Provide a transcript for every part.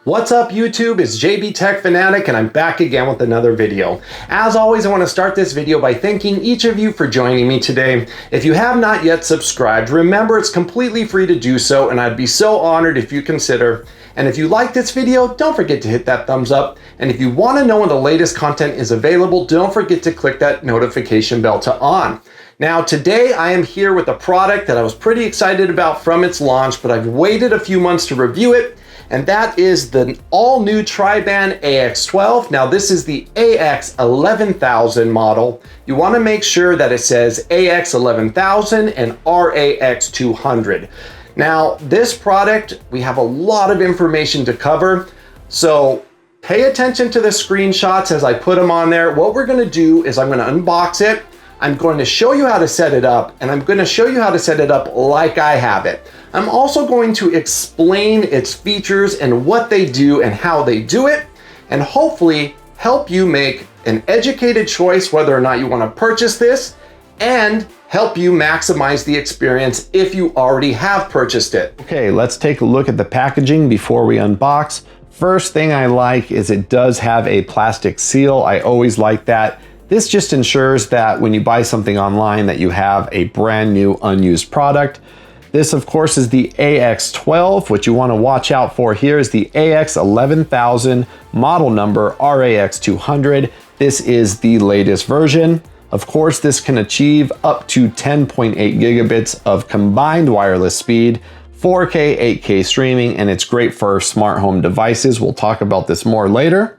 What's up YouTube, it's JB Tech Fanatic and I'm back again with another video. As always, I want to start this video by thanking each of you for joining me today. If you have not yet subscribed, remember it's completely free to do so and I'd be so honored if you consider. And if you like this video, don't forget to hit that thumbs up. And if you want to know when the latest content is available, don't forget to click that notification bell to on. Now today I am here with a product that I was pretty excited about from its launch, but I've waited a few months to review it. And that is the all-new tri-band AX12. Now this is the AX11000 model. You want to make sure that it says AX11000 and RAX200. Now this product, we have a lot of information to cover, so pay attention to the screenshots as I put them on there. What we're going to do is I'm going to unbox it. I'm going to show you how to set it up, and I'm going to show you how to set it up like I have it. I'm also going to explain its features and what they do and how they do it, and hopefully help you make an educated choice whether or not you want to purchase this, and help you maximize the experience if you already have purchased it. Okay, let's take a look at the packaging before we unbox. First thing I like is it does have a plastic seal. I always like that. This just ensures that when you buy something online that you have a brand new unused product. This of course is the AX12. What you want to watch out for here is the AX11000 model number RAX200. This is the latest version. Of course, this can achieve up to 10.8 gigabits of combined wireless speed, 4K, 8K streaming, and it's great for smart home devices. We'll talk about this more later.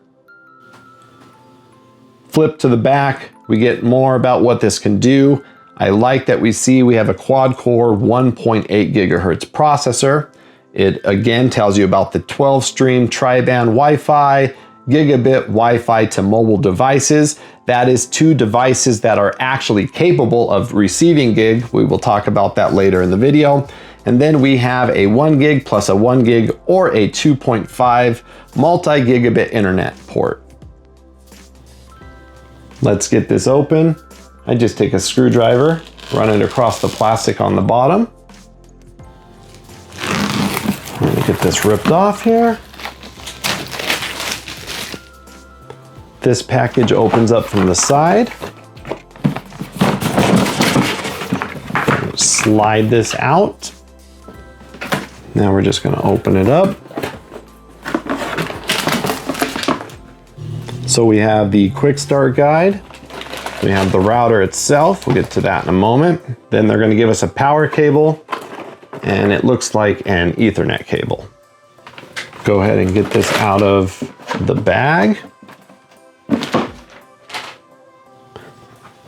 Flip to the back, we get more about what this can do. I like that we have a quad-core 1.8 gigahertz processor. It again tells you about the 12-stream tri-band Wi-Fi, gigabit Wi-Fi to mobile devices. That is 2 devices that are actually capable of receiving gig. We will talk about that later in the video. And then we have a 1 gig plus a 1 gig or a 2.5 multi-gigabit internet port. Let's get this open. I just take a screwdriver, run it across the plastic on the bottom. Let me get this ripped off here. This package opens up from the side. Slide this out. Now we're just going to open it up. So we have the quick start guide. We have the router itself. We'll get to that in a moment. Then they're going to give us a power cable, and it looks like an Ethernet cable. Go ahead and get this out of the bag.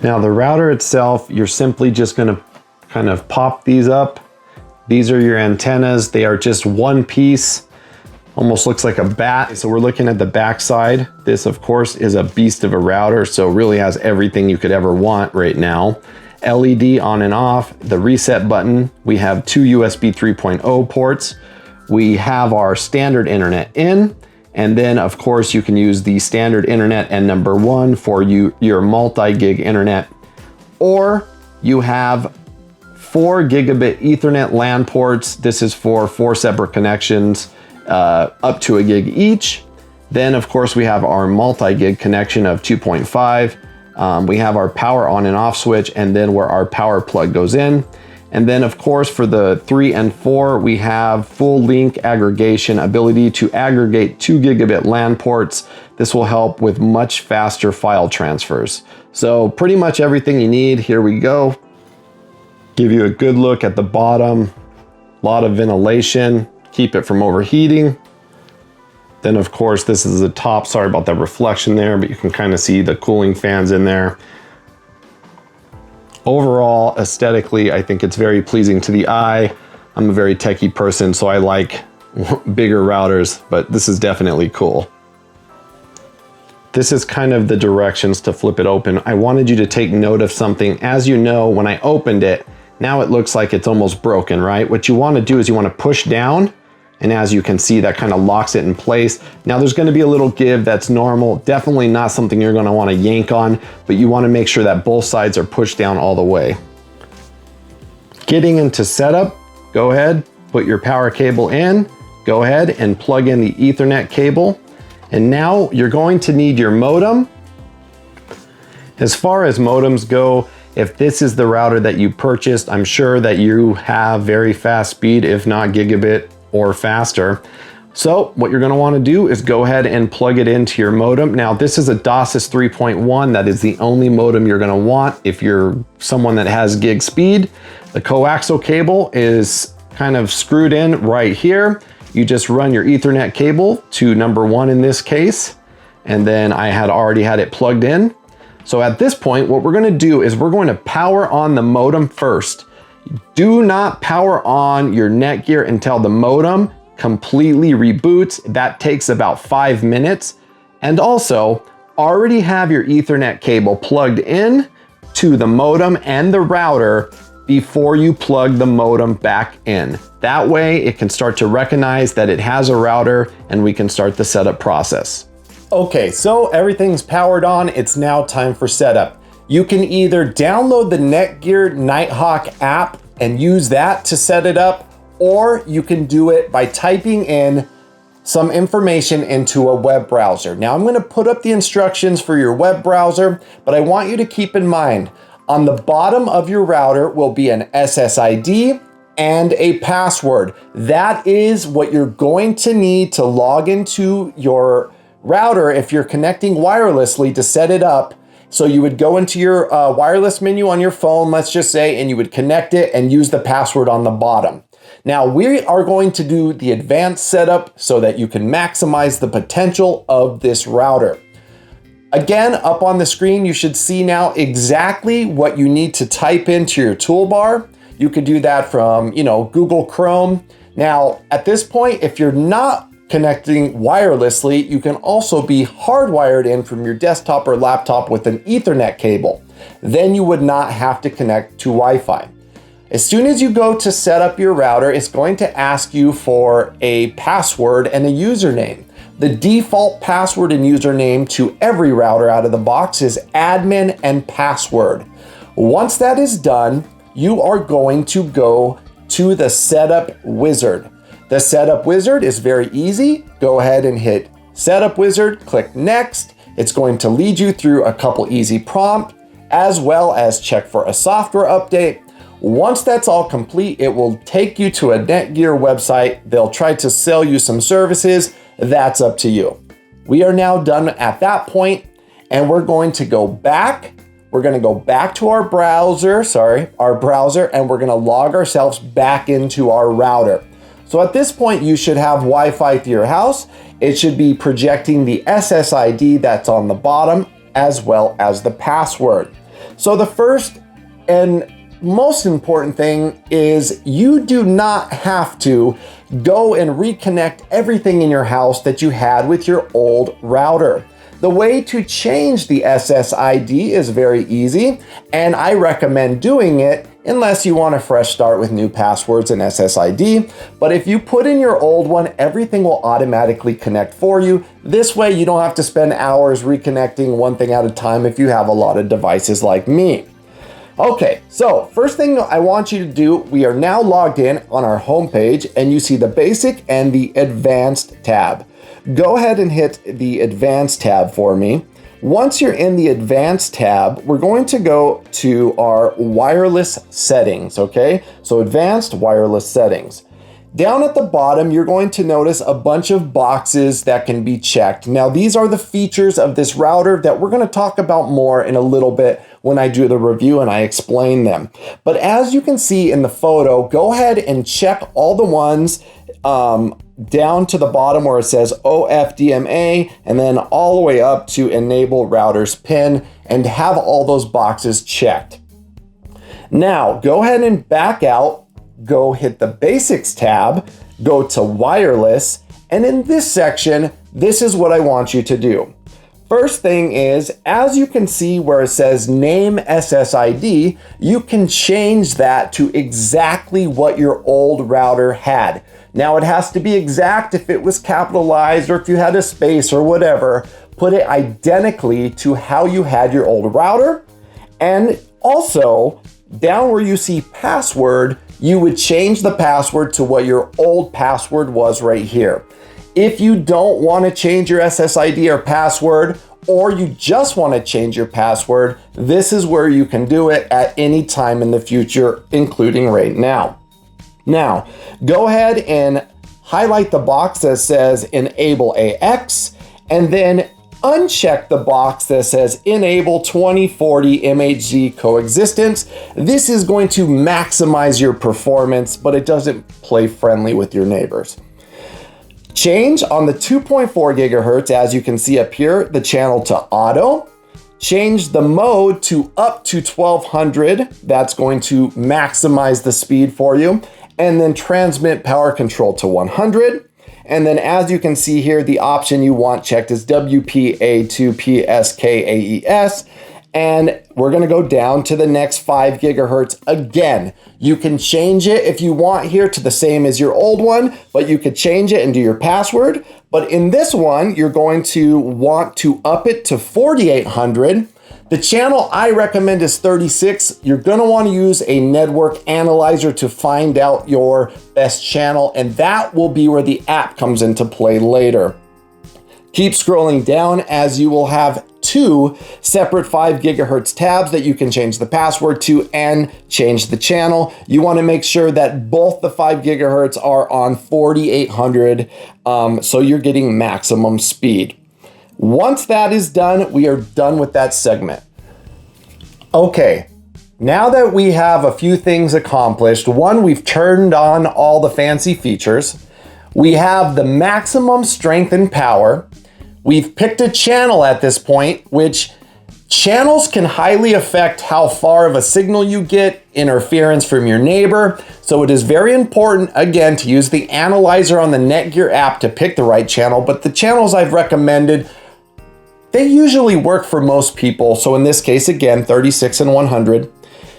Now the router itself, you're simply just going to kind of pop these up. These are your antennas. They are just one piece. Almost looks like a bat. So we're looking at the back side. This of course is a beast of a router, so it really has everything you could ever want right now. LED on and off, the reset button. We have 2 USB 3.0 ports. We have our standard internet in, and then of course you can use the standard internet and number 1 for your multi-gig internet, or you have 4 gigabit Ethernet LAN ports. This is for 4 separate connections. Up to a gig each. Then of course we have our multi-gig connection of 2.5. We have our power on and off switch, and then where our power plug goes in. And then of course for the 3 and 4 we have full link aggregation, ability to aggregate 2 gigabit LAN ports. This will help with much faster file transfers. So pretty much everything you need. Here we go. Give you a good look at the bottom. A lot of ventilation. Keep it from overheating. Then of course this is the top. Sorry about that reflection there, but you can kind of see the cooling fans in there. Overall, aesthetically, I think it's very pleasing to the eye. I'm a very techie person, so I like bigger routers, but this is definitely cool. This is kind of the directions to flip it open. I wanted you to take note of something. As you know, when I opened it, now it looks like it's almost broken, right? What you want to do is you want to push down, and as you can see, that kind of locks it in place. Now there's going to be a little give, that's normal. Definitely not something you're going to want to yank on, but you want to make sure that both sides are pushed down all the way. Getting into setup, go ahead, put your power cable in. go ahead and plug in the Ethernet cable. And now you're going to need your modem. As far as modems go, if this is the router that you purchased, I'm sure that you have very fast speed, if not gigabit or faster. So what you're going to want to do is go ahead and plug it into your modem. Now this is a DOCSIS 3.1. That is the only modem you're going to want if you're someone that has gig speed. The coaxial cable is kind of screwed in right here. You just run your Ethernet cable to number 1 in this case, and then I had already had it plugged in. So at this point, what we're going to do is we're going to power on the modem first. Do not power on your Netgear until the modem completely reboots. That takes about 5 minutes. And also already have your Ethernet cable plugged in to the modem and the router before you plug the modem back in. That way it can start to recognize that it has a router and we can start the setup process. Okay, so everything's powered on. It's now time for setup. You can either download the Netgear Nighthawk app and use that to set it up, or you can do it by typing in some information into a web browser. Now I'm going to put up the instructions for your web browser, but I want you to keep in mind, on the bottom of your router will be an SSID and a password. That is what you're going to need to log into your router if you're connecting wirelessly to set it up. So you would go into your wireless menu on your phone, let's just say, and you would connect it and use the password on the bottom. Now we are going to do the advanced setup so that you can maximize the potential of this router. Again, up on the screen, you should see now exactly what you need to type into your toolbar. You could do that from, Google Chrome. Now, at this point, if you're not connecting wirelessly, you can also be hardwired in from your desktop or laptop with an Ethernet cable. Then you would not have to connect to Wi-Fi. As soon as you go to set up your router, it's going to ask you for a password and a username. The default password and username to every router out of the box is admin and password. Once that is done, you are going to go to the setup wizard. The setup wizard is very easy. Go ahead and hit setup wizard, click next. It's going to lead you through a couple easy prompts, as well as check for a software update. Once that's all complete, it will take you to a Netgear website. They'll try to sell you some services. That's up to you. We are now done at that point, and we're going to go back. We're going to go back to our browser, and we're going to log ourselves back into our router. So at this point, you should have Wi-Fi to your house. It should be projecting the SSID that's on the bottom, as well as the password. So the first and most important thing is you do not have to go and reconnect everything in your house that you had with your old router. The way to change the SSID is very easy, and I recommend doing it unless you want a fresh start with new passwords and SSID. But if you put in your old one, everything will automatically connect for you. This way you don't have to spend hours reconnecting one thing at a time if you have a lot of devices like me. Okay, so first thing I want you to do, we are now logged in on our home page, and you see the basic and the advanced tab. Go ahead and hit the advanced tab for me. Once you're in the advanced tab, we're going to go to our wireless settings, okay? So advanced wireless settings. Down at the bottom, you're going to notice a bunch of boxes that can be checked. Now, these are the features of this router that we're going to talk about more in a little bit when I do the review and I explain them. But as you can see in the photo, go ahead and check all the ones down to the bottom where it says OFDM, and then all the way up to enable router's PIN, and have all those boxes checked. Now, go ahead and back out. Go hit the basics tab, go to wireless, and in this section, this is what I want you to do. First thing is, as you can see where it says name SSID, you can change that to exactly what your old router had. Now it has to be exact. If it was capitalized or if you had a space or whatever, put it identically to how you had your old router. And also, down where you see password, you would change the password to what your old password was right here. If you don't want to change your SSID or password, or you just want to change your password, this is where you can do it at any time in the future, including right now. Now, go ahead and highlight the box that says Enable AX, and then uncheck the box that says Enable 2040 MHZ Coexistence. This is going to maximize your performance, but it doesn't play friendly with your neighbors. Change on the 2.4 gigahertz, as you can see up here, the channel to auto. Change the mode to up to 1200. That's going to maximize the speed for you. And then transmit power control to 100. And then as you can see here, the option you want checked is WPA2PSKAES. And we're gonna go down to the next 5 gigahertz again. You can change it if you want here to the same as your old one, but you could change it and do your password. But in this one, you're going to want to up it to 4800. The channel I recommend is 36. You're gonna wanna use a network analyzer to find out your best channel, and that will be where the app comes into play later. Keep scrolling down as you will have 2 separate 5 gigahertz tabs that you can change the password to and change the channel. You want to make sure that both the 5 gigahertz are on 4800, so you're getting maximum speed. Once that is done, we are done with that segment. Okay, now that we have a few things accomplished, one, we've turned on all the fancy features. We have the maximum strength and power. We've picked a channel at this point, which channels can highly affect how far of a signal you get, interference from your neighbor. So it is very important, again, to use the analyzer on the Netgear app to pick the right channel. But the channels I've recommended, they usually work for most people. So in this case, again, 36 and 100.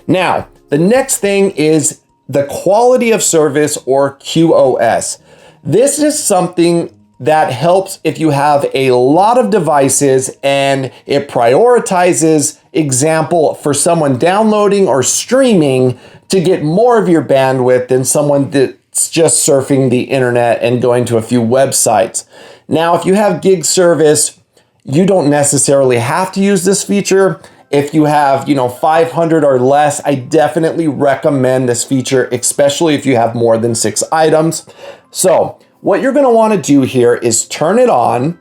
Now, the next thing is the quality of service, or QoS. This is something that helps if you have a lot of devices and it prioritizes, example, for someone downloading or streaming to get more of your bandwidth than someone that's just surfing the internet and going to a few websites. Now, if you have gig service, you don't necessarily have to use this feature. If you have, 500 or less, I definitely recommend this feature, especially if you have more than 6 items. So what you're going to want to do here is turn it on,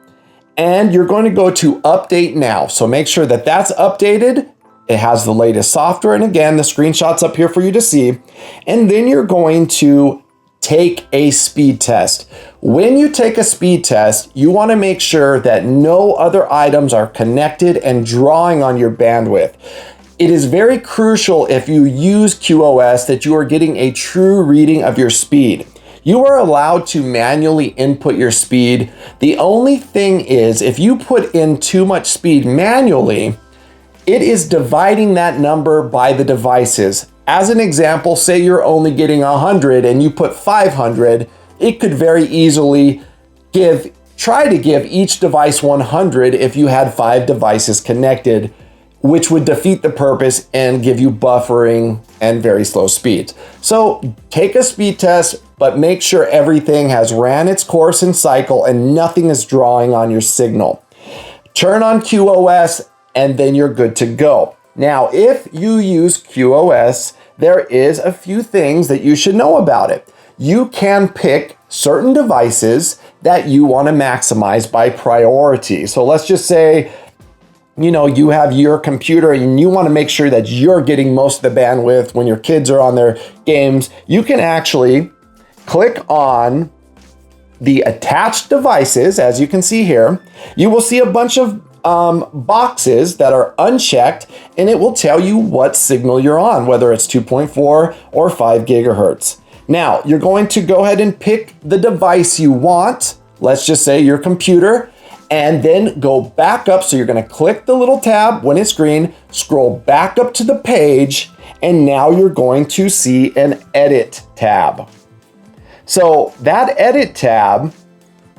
and you're going to go to update now. So make sure that that's updated. It has the latest software. And again, the screenshot's up here for you to see. And then you're going to take a speed test. When you take a speed test, you want to make sure that no other items are connected and drawing on your bandwidth. It is very crucial if you use QoS that you are getting a true reading of your speed. You are allowed to manually input your speed. The only thing is, if you put in too much speed manually, it is dividing that number by the devices. As an example, say you're only getting 100 and you put 500, it could very easily try to give each device 100 if you had 5 devices connected, which would defeat the purpose and give you buffering and very slow speeds. So take a speed test, but make sure everything has ran its course and cycle and nothing is drawing on your signal. Turn on QoS and then you're good to go. Now, if you use QoS, there is a few things that you should know about it. You can pick certain devices that you want to maximize by priority. So let's just say, you have your computer and you want to make sure that you're getting most of the bandwidth when your kids are on their games. You can actually click on the attached devices. As you can see here, you will see a bunch of boxes that are unchecked, and it will tell you what signal you're on, whether it's 2.4 or 5 gigahertz. Now, you're going to go ahead and pick the device you want. Let's just say your computer, and then go back up. So you're going to click the little tab when it's green, scroll back up to the page, and now you're going to see an edit tab. So that edit tab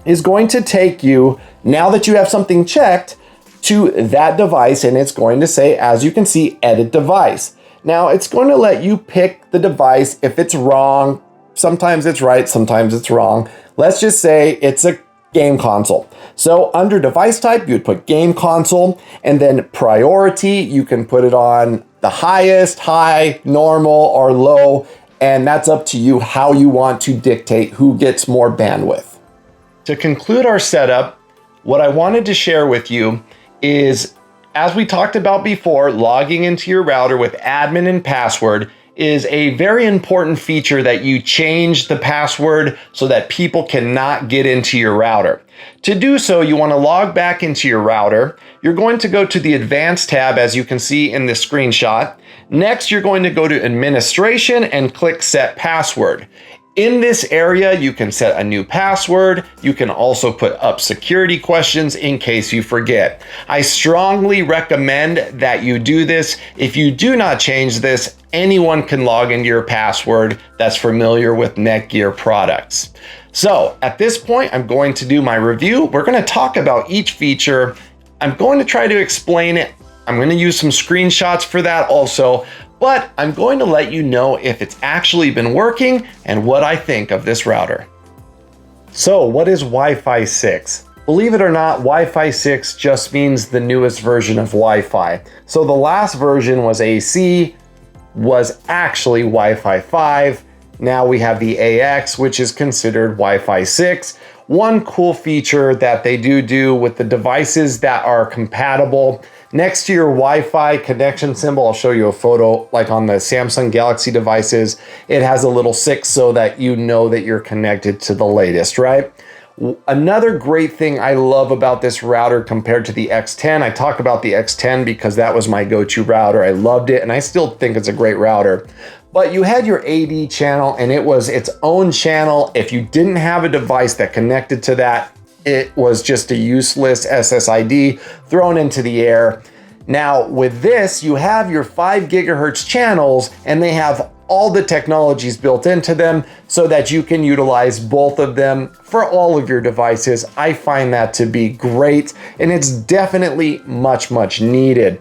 is going to take you, now that you have something checked, to that device, and it's going to say, as you can see, edit device. Now it's going to let you pick the device if it's wrong. Sometimes it's right, sometimes it's wrong. Let's just say it's a game console. So under device type, you'd put game console, and then priority, you can put it on the highest, high, normal, or low, and that's up to you how you want to dictate who gets more bandwidth. To conclude our setup, what I wanted to share with you is, as we talked about before, logging into your router with admin and password is a very important feature, that you change the password so that people cannot get into your router. To do so, you want to log back into your router. You're going to go to the Advanced tab, as you can see in this screenshot. Next, you're going to go to Administration and click Set Password. In this area, you can set a new password. You can also put up security questions in case you forget. I strongly recommend that you do this. If you do not change this, anyone can log into your password that's familiar with Netgear products. So at this point, I'm going to do my review. We're going to talk about each feature. I'm going to try to explain it. I'm going to use some screenshots for that also, but I'm going to let you know if it's actually been working and what I think of this router. So what is Wi-Fi 6? Believe it or not, Wi-Fi 6 just means the newest version of Wi-Fi. So the last version was AC, was actually Wi-Fi 5. Now we have the AX, which is considered Wi-Fi 6. One cool feature that they do with the devices that are compatible, next to your Wi-Fi connection symbol, I'll show you a photo, like on the Samsung Galaxy devices, it has a little 6 so that you know that you're connected to the latest, right? Another great thing I love about this router compared to the X10, I talk about the X10 because that was my go-to router. I loved it, and I still think it's a great router. But you had your AD channel, and it was its own channel. If you didn't have a device that connected to that, it was just a useless SSID thrown into the air. Now with this, you have your 5 gigahertz channels, and they have all the technologies built into them so that you can utilize both of them for all of your devices. I find that to be great, and it's definitely much needed.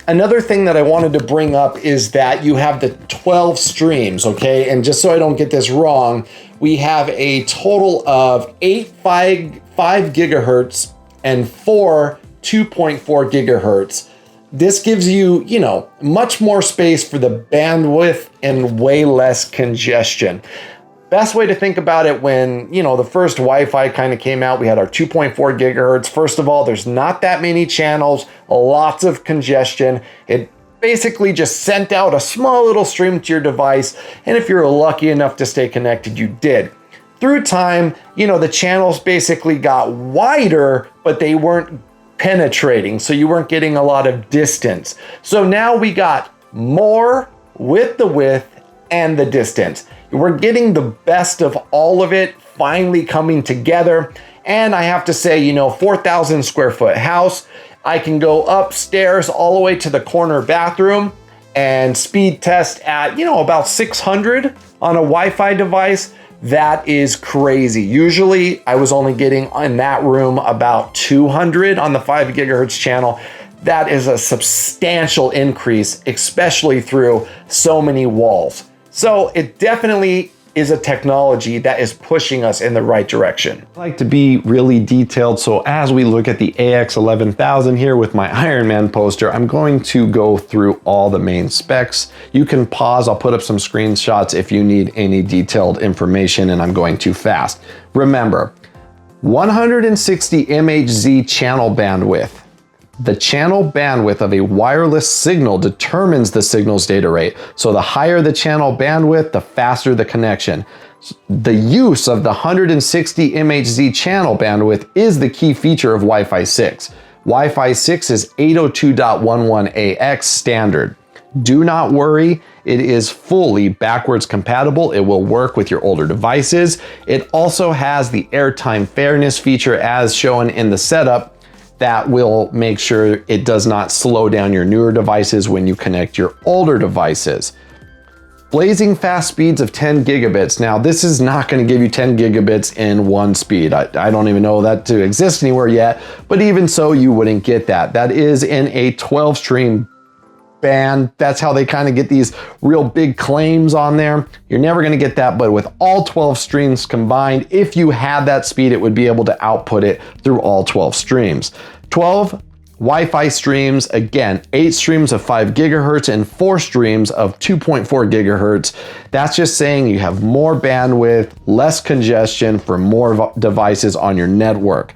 Another thing that I wanted to bring up is that you have the 12 streams, okay? And just so I don't get this wrong, we have a total of 8 5 gigahertz and 4 2.4 gigahertz. This gives you, much more space for the bandwidth and way less congestion. Best way to think about it, when, the first Wi-Fi kind of came out, we had our 2.4 gigahertz. First of all, there's not that many channels, lots of congestion. It basically just sent out a small little stream to your device, and if you're lucky enough to stay connected, you did. Through time, the channels basically got wider, but they weren't penetrating, so you weren't getting a lot of distance. So now we got more with the width and the distance. We're getting the best of all of it finally coming together. And I have to say, 4,000 square foot house, I can go upstairs all the way to the corner bathroom and speed test at, about 600 on a Wi-Fi device. That is crazy. Usually I was only getting in that room about 200 on the 5 gigahertz channel. That is a substantial increase, especially through so many walls. So it definitely is a technology that is pushing us in the right direction. I like to be really detailed, so as we look at the AX11000 here with my Iron Man poster, I'm going to go through all the main specs. You can pause, I'll put up some screenshots if you need any detailed information and I'm going too fast. Remember, 160 MHz channel bandwidth. The channel bandwidth of a wireless signal determines the signal's data rate. So the higher the channel bandwidth, the faster the connection. The use of the 160 MHz channel bandwidth is the key feature of Wi-Fi 6. Wi-Fi 6 is 802.11ax standard. Do not worry, it is fully backwards compatible. It will work with your older devices. It also has the airtime fairness feature as shown in the setup, that will make sure it does not slow down your newer devices when you connect your older devices. Blazing fast speeds of 10 gigabits. Now, this is not going to give you 10 gigabits in one speed. I don't even know that to exist anywhere yet, but even so, you wouldn't get that. That is in a 12 stream band. That's how they kind of get these real big claims on there. You're never going to get that, but with all 12 streams combined, if you had that speed, it would be able to output it through all 12 streams. 12 Wi-Fi streams, again, 8 streams of 5 gigahertz and 4 streams of 2.4 gigahertz. That's just saying you have more bandwidth, less congestion for more devices on your network.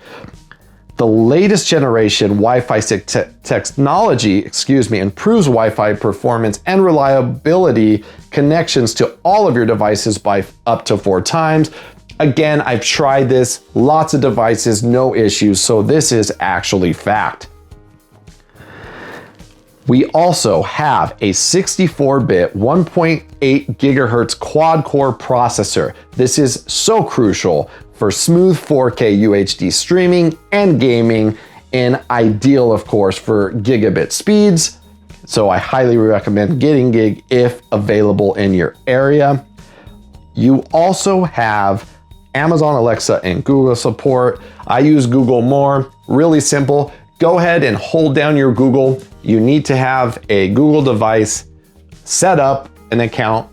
The latest generation Wi-Fi 6 technology, improves Wi-Fi performance and reliability connections to all of your devices by up to 4 times. Again, I've tried this, lots of devices, no issues, so this is actually fact. We also have a 64-bit 1.8 gigahertz quad-core processor. This is so crucial for smooth 4K UHD streaming and gaming, and ideal, of course, for gigabit speeds. So I highly recommend getting gig if available in your area. You also have Amazon Alexa and Google support. I use Google more, really simple. Go ahead and hold down your Google. You need to have a Google device set up, an account,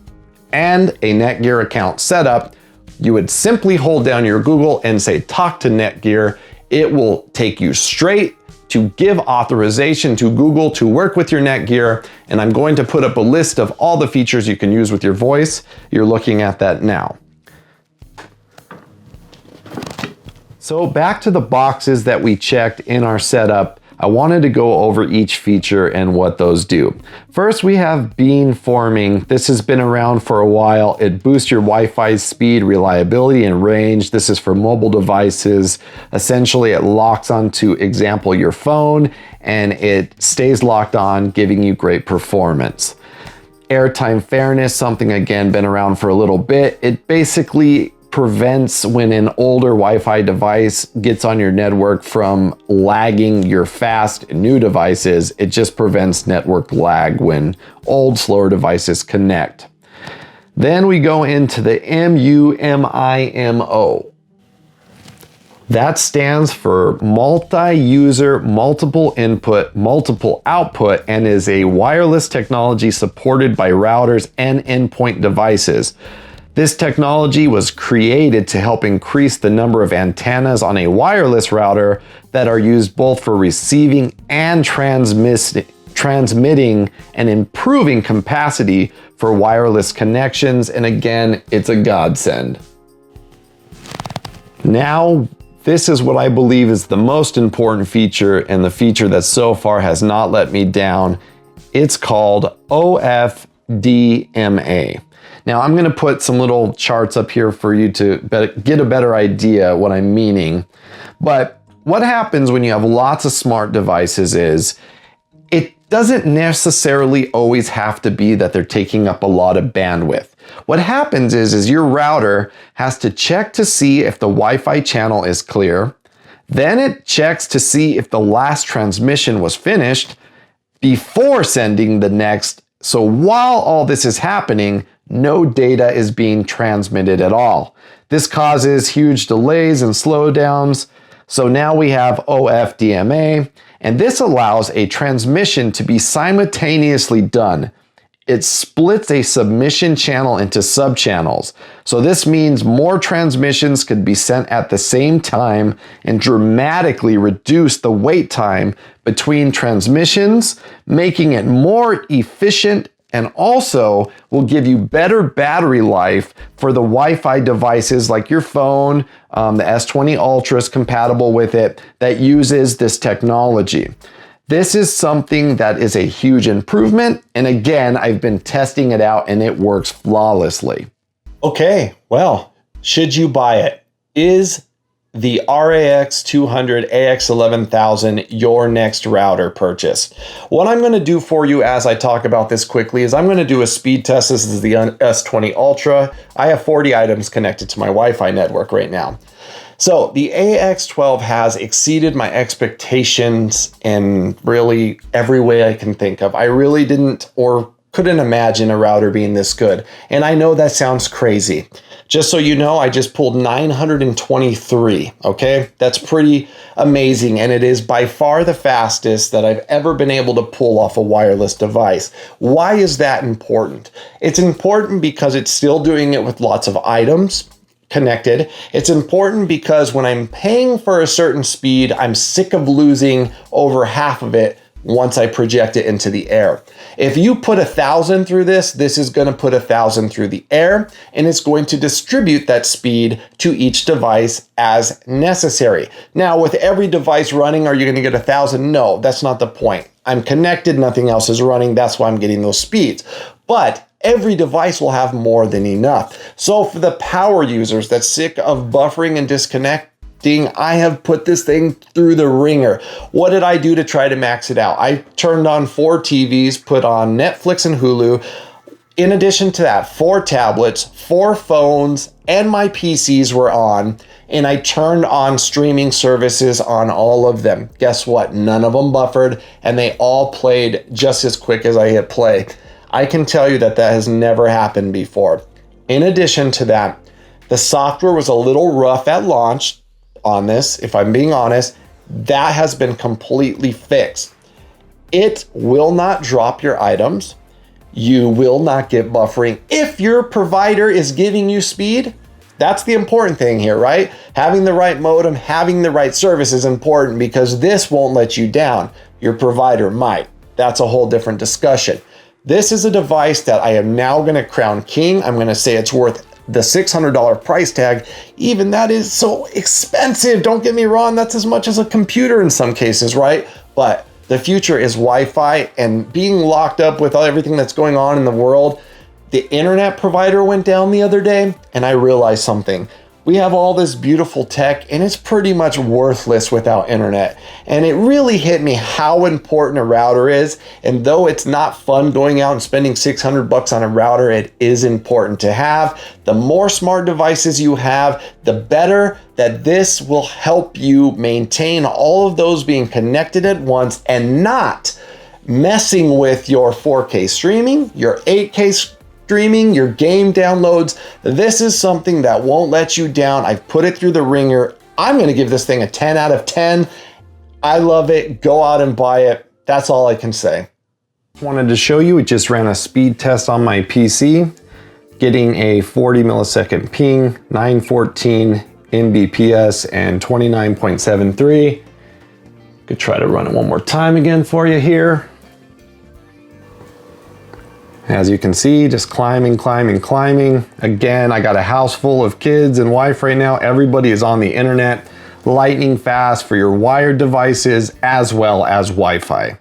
and a Netgear account set up. You would simply hold down your Google and say, talk to Netgear. It will take you straight to give authorization to Google to work with your Netgear. And I'm going to put up a list of all the features you can use with your voice. You're looking at that now. So back to the boxes that we checked in our setup. I wanted to go over each feature and what those do. First, we have beam forming. This has been around for a while. It boosts your Wi-Fi speed, reliability, and range. This is for mobile devices. Essentially, it locks onto, example, your phone, and it stays locked on, giving you great performance. Airtime fairness, something again been around for a little bit. It basically prevents when an older Wi-Fi device gets on your network from lagging your fast new devices. It just prevents network lag when old, slower devices connect. Then we go into the MU-MIMO. That stands for multi-user, multiple input, multiple output, and is a wireless technology supported by routers and endpoint devices. This technology was created to help increase the number of antennas on a wireless router that are used both for receiving and transmitting and improving capacity for wireless connections. And again, it's a godsend. Now, this is what I believe is the most important feature, and the feature that so far has not let me down. It's called OFDMA. Now I'm gonna put some little charts up here for you to get a better idea what I'm meaning. But what happens when you have lots of smart devices is, it doesn't necessarily always have to be that they're taking up a lot of bandwidth. What happens is your router has to check to see if the Wi-Fi channel is clear. Then it checks to see if the last transmission was finished before sending the next. So while all this is happening, no data is being transmitted at all. This causes huge delays and slowdowns. So now we have OFDMA, and this allows a transmission to be simultaneously done. It splits a submission channel into subchannels. So this means more transmissions could be sent at the same time and dramatically reduce the wait time between transmissions, making it more efficient, and also will give you better battery life for the Wi-Fi devices like your phone. The S20 Ultra is compatible with it, that uses this technology. This is something that is a huge improvement. And again, I've been testing it out and it works flawlessly. Okay, well, should you buy it? Is the RAX200 AX11000 your next router purchase? What I'm going to do for you as I talk about this quickly is I'm going to do a speed test. This is the S20 Ultra. I have 40 items connected to my Wi-Fi network right now. So the AX12 has exceeded my expectations in really every way I can think of. I really didn't or couldn't imagine a router being this good. And I know that sounds crazy. Just so you know, I just pulled 923, okay? That's pretty amazing, and it is by far the fastest that I've ever been able to pull off a wireless device. Why is that important? It's important because it's still doing it with lots of items connected. It's important because when I'm paying for a certain speed, I'm sick of losing over half of it once I project it into the air. If you put 1,000 through this, this is going to put 1,000 through the air, and it's going to distribute that speed to each device as necessary. Now, with every device running, are you going to get 1,000? No, that's not the point. I'm connected, nothing else is running. That's why I'm getting those speeds. But every device will have more than enough. So for the power users that's sick of buffering and disconnecting, I have put this thing through the ringer. What did I do to try to max it out? I turned on 4 TVs, put on Netflix and Hulu. In addition to that, 4 tablets, 4 phones, and my PCs were on, and I turned on streaming services on all of them. Guess what? None of them buffered, and they all played just as quick as I hit play. I can tell you that that has never happened before. In addition to that, the software was a little rough at launch on this, if I'm being honest. That has been completely fixed. It will not drop your items. You will not get buffering if your provider is giving you speed. That's the important thing here, right? Having the right modem, having the right service is important because this won't let you down. Your provider might. That's a whole different discussion. This is a device that I am now going to crown king. I'm going to say it's worth the $600 price tag. Even that is so expensive. Don't get me wrong, that's as much as a computer in some cases, right? But the future is Wi-Fi, and being locked up with everything that's going on in the world. The internet provider went down the other day, and I realized something. We have all this beautiful tech, and it's pretty much worthless without internet. And it really hit me how important a router is. And though it's not fun going out and spending $600 on a router, it is important to have. The more smart devices you have, the better that this will help you maintain all of those being connected at once and not messing with your 4K streaming, your 8K streaming, your game downloads. This is something that won't let you down. I've put it through the ringer. I'm going to give this thing a 10 out of 10. I love it. Go out and buy it. That's all I can say. Wanted to show you, it just ran a speed test on my PC, getting a 40 millisecond ping, 914 Mbps and 29.73. Could try to run it one more time again for you here. As you can see, just climbing, climbing, climbing. Again, I got a house full of kids and wife right now. Everybody is on the internet, lightning fast for your wired devices as well as Wi-Fi.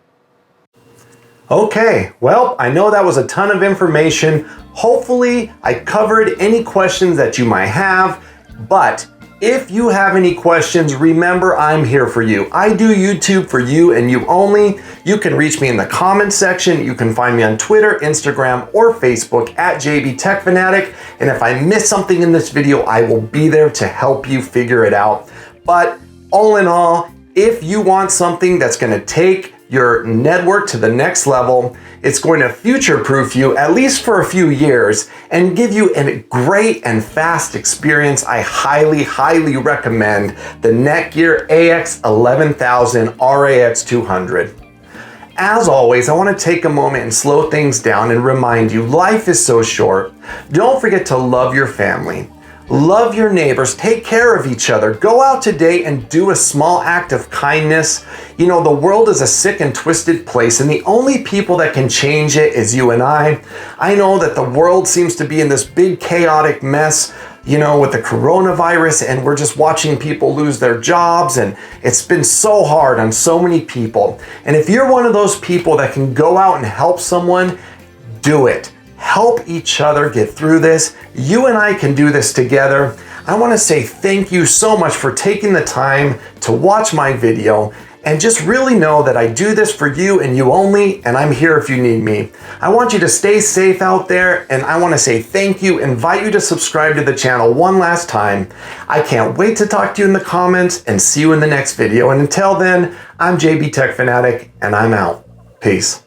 Okay, well, I know that was a ton of information. Hopefully, I covered any questions that you might have, but if you have any questions, remember I'm here for you. I do YouTube for you and you only. You can reach me in the comments section. You can find me on Twitter, Instagram, or Facebook at JB Tech Fanatic. And if I miss something in this video, I will be there to help you figure it out. But all in all, if you want something that's going to take your network to the next level, it's going to future-proof you at least for a few years and give you a great and fast experience, I highly, highly recommend the Netgear AX11000 RAX200. As always, I want to take a moment and slow things down and remind you, life is so short. Don't forget to love your family. Love your neighbors, take care of each other. Go out today and do a small act of kindness. You know, the world is a sick and twisted place, and the only people that can change it is you and I. I know that the world seems to be in this big chaotic mess, you know, with the coronavirus, and we're just watching people lose their jobs, and it's been so hard on so many people. And if you're one of those people that can go out and help someone, do it. Help each other get through this. You and I can do this together. I want to say thank you so much for taking the time to watch my video, and just really know that I do this for you and you only, and I'm here if you need me. I want you to stay safe out there, and I want to say thank you, invite you to subscribe to the channel one last time. I can't wait to talk to you in the comments and see you in the next video. And until then, I'm JB Tech Fanatic, and I'm out. Peace.